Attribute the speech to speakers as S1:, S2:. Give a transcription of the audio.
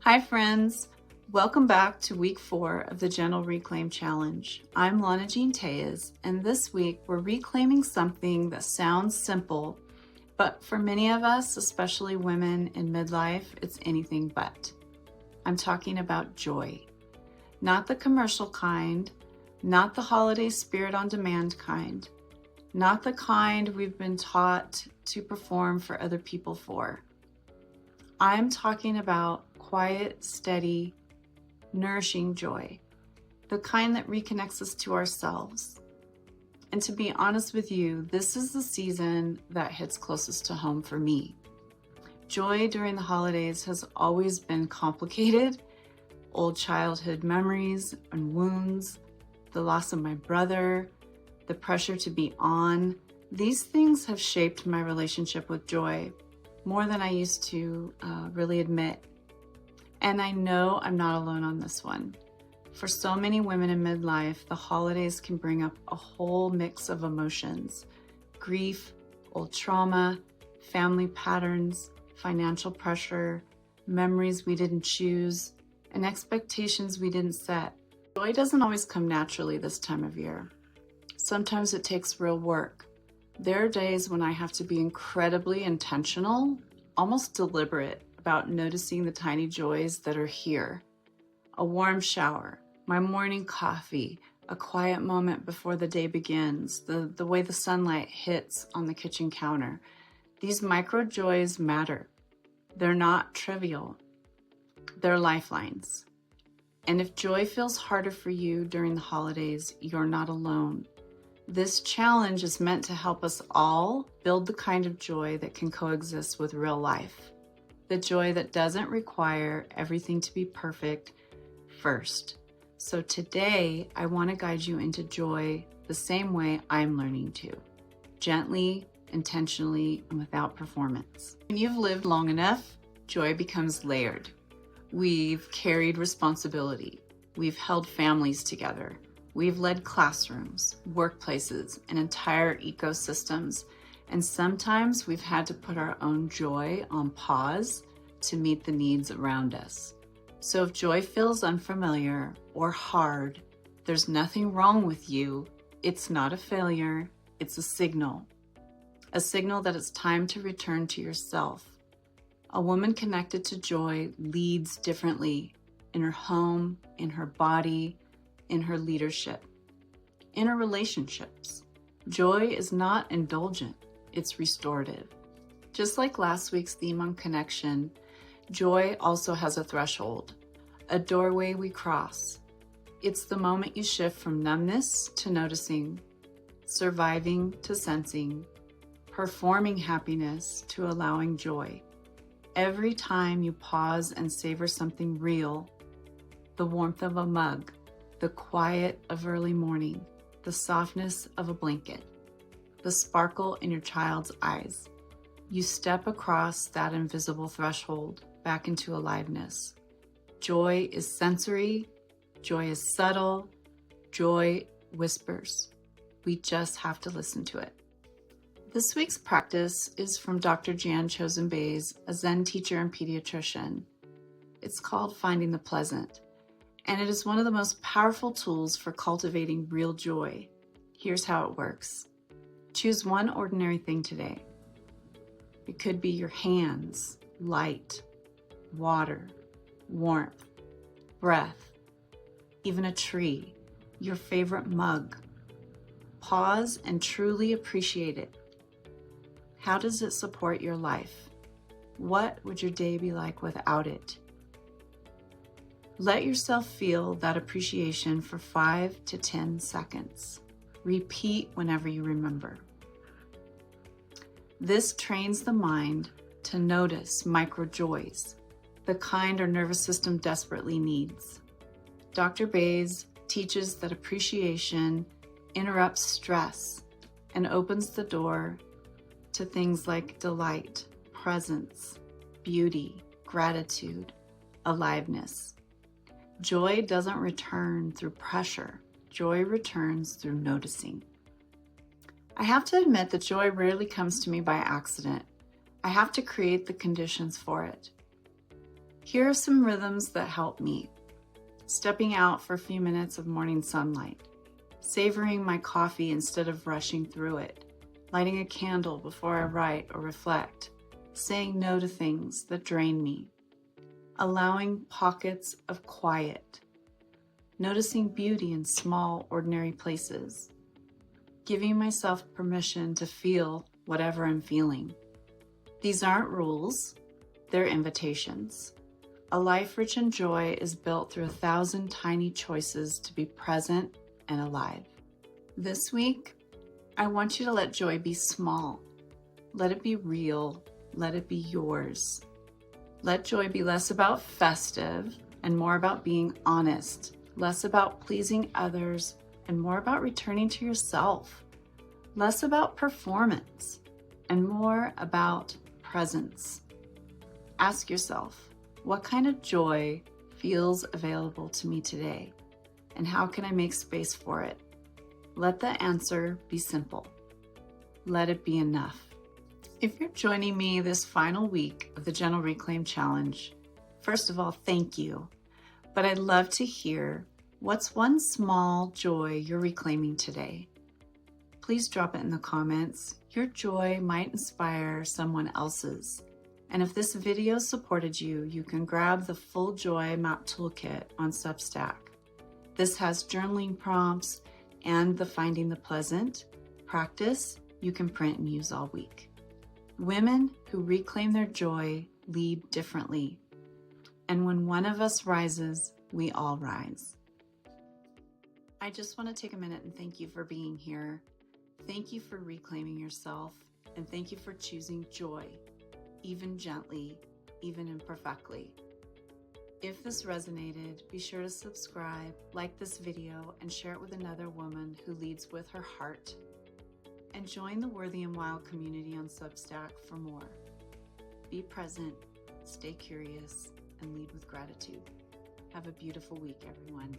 S1: Hi friends, welcome back to week 4 of the Gentle Reclaim Challenge. I'm Lana Jean Tejas, and this week we're reclaiming something that sounds simple, but for many of us, especially women in midlife, it's anything but. I'm talking about joy. Not the commercial kind, not the holiday spirit on demand kind, not the kind we've been taught to perform for other people for. I'm talking about quiet, steady, nourishing joy, the kind that reconnects us to ourselves. And to be honest with you, this is the season that hits closest to home for me. Joy during the holidays has always been complicated. Old childhood memories and wounds, the loss of my brother, the pressure to be on. These things have shaped my relationship with joy more than I used to really admit. And I know I'm not alone on this one. For so many women in midlife, the holidays can bring up a whole mix of emotions: grief, old trauma, family patterns, financial pressure, memories we didn't choose, and expectations we didn't set. Joy doesn't always come naturally this time of year. Sometimes it takes real work. There are days when I have to be incredibly intentional, almost deliberate, about noticing the tiny joys that are here. A warm shower, my morning coffee, a quiet moment before the day begins, the way the sunlight hits on the kitchen counter. These micro joys matter. They're not trivial. They're lifelines. And if joy feels harder for you during the holidays, you're not alone. This challenge is meant to help us all build the kind of joy that can coexist with real life. The joy that doesn't require everything to be perfect first. So today, I want to guide you into joy the same way I'm learning to. Gently, intentionally, and without performance. When you've lived long enough, joy becomes layered. We've carried responsibility. We've held families together. We've led classrooms, workplaces, and entire ecosystems. And sometimes we've had to put our own joy on pause to meet the needs around us. So if joy feels unfamiliar or hard, there's nothing wrong with you. It's not a failure. It's a signal that it's time to return to yourself. A woman connected to joy leads differently in her home, in her body, in her leadership, in her relationships. Joy is not indulgent, it's restorative. Just like last week's theme on connection, joy also has a threshold, a doorway we cross. It's the moment you shift from numbness to noticing, surviving to sensing, performing happiness to allowing joy. Every time you pause and savor something real, the warmth of a mug, the quiet of early morning, the softness of a blanket, the sparkle in your child's eyes, you step across that invisible threshold back into aliveness. Joy is sensory, joy is subtle, joy whispers. We just have to listen to it. This week's practice is from Dr. Chozen Bays, a Zen teacher and pediatrician. It's called Finding the Pleasant, and it is one of the most powerful tools for cultivating real joy. Here's how it works. Choose one ordinary thing today. It could be your hands, light, water, warmth, breath, even a tree, your favorite mug. Pause and truly appreciate it. How does it support your life? What would your day be like without it? Let yourself feel that appreciation for 5 to 10 seconds. Repeat whenever you remember. This trains the mind to notice micro joys, the kind our nervous system desperately needs. Dr. Bays teaches that appreciation interrupts stress and opens the door to things like delight, presence, beauty, gratitude, aliveness. Joy doesn't return through pressure. Joy returns through noticing. I have to admit that joy rarely comes to me by accident. I have to create the conditions for it. Here are some rhythms that help me. Stepping out for a few minutes of morning sunlight, savoring my coffee instead of rushing through it, lighting a candle before I write or reflect, saying no to things that drain me, allowing pockets of quiet, noticing beauty in small, ordinary places, giving myself permission to feel whatever I'm feeling. These aren't rules, they're invitations. A life rich in joy is built through 1,000 tiny choices to be present and alive. This week, I want you to let joy be small. Let it be real. Let it be yours. Let joy be less about festive and more about being honest, less about pleasing others and more about returning to yourself, less about performance and more about presence. Ask yourself, what kind of joy feels available to me today? And how can I make space for it? Let the answer be simple. Let it be enough. If you're joining me this final week of the Gentle Reclaim Challenge, first of all, thank you. But I'd love to hear what's one small joy you're reclaiming today. Please drop it in the comments. Your joy might inspire someone else's. And if this video supported you, you can grab the Full Joy Map Toolkit on Substack. This has journaling prompts and the Finding the Pleasant practice you can print and use all week. Women who reclaim their joy lead differently. And when one of us rises, we all rise. I just want to take a minute and thank you for being here. Thank you for reclaiming yourself, and thank you for choosing joy, even gently, even imperfectly. If this resonated, be sure to subscribe, like this video, and share it with another woman who leads with her heart. And join the Worthy and Wild community on Substack for more. Be present, stay curious, and lead with gratitude. Have a beautiful week, everyone.